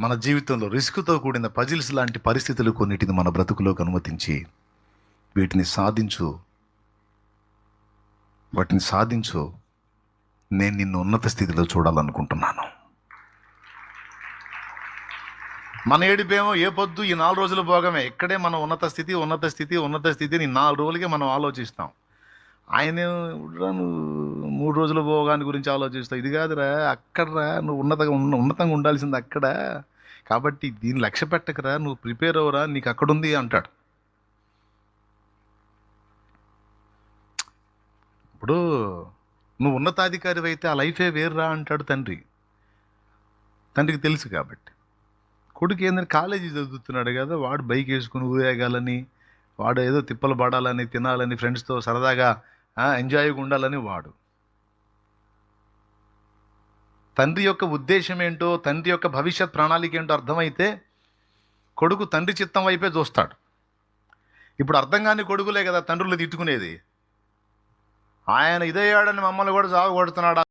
మన జీవితంలో రిస్క్తో కూడిన పజిల్స్ లాంటి పరిస్థితులు కొన్నిటిని మన బ్రతుకులోకి అనుమతించి వీటిని సాధించు, నేను నిన్ను ఉన్నత స్థితిలో చూడాలనుకుంటున్నాను. మన ఏడిపేమో ఏ పొద్దు ఈ 4 రోజులు భోగమే. ఇక్కడే మనం ఉన్నత స్థితిని 4 రోజులకే మనం ఆలోచిస్తాం. ఆయన నువ్వు 3 రోజుల భోగాన్ని గురించి ఆలోచిస్తావు. ఇది కాదురా, అక్కడరా నువ్వు ఉన్నతంగా ఉండాల్సింది అక్కడ. కాబట్టి దీన్ని లక్ష్య పెట్టకరా, నువ్వు ప్రిపేర్ అవ్వరా, నీకు అక్కడుంది అంటాడు. ఇప్పుడు నువ్వు ఉన్నతాధికారి అయితే ఆ లైఫే వేర్రా అంటాడు తండ్రికి తెలుసు. కాబట్టి కొడుకు ఏంటంటే కాలేజీ చదువుతున్నాడు కదా, వాడు బైక్ వేసుకుని ఊరేగాలని, వాడు ఏదో తిప్పలు పడాలని, తినాలని, ఫ్రెండ్స్తో సరదాగా ఎంజాయ్గా ఉండాలని వాడు. తండ్రి యొక్క ఉద్దేశం ఏంటో, తండ్రి యొక్క భవిష్యత్ ప్రణాళిక ఏంటో అర్థమైతే కొడుకు తండ్రి చిత్తం వైపే చూస్తాడు. ఇప్పుడు అర్థం కాని కొడుకులే కదా తండ్రులు తిట్టుకునేది. ఆయన ఇదయ్యాడని మమ్మల్ని కూడా సాగు కొడుతున్నాడు.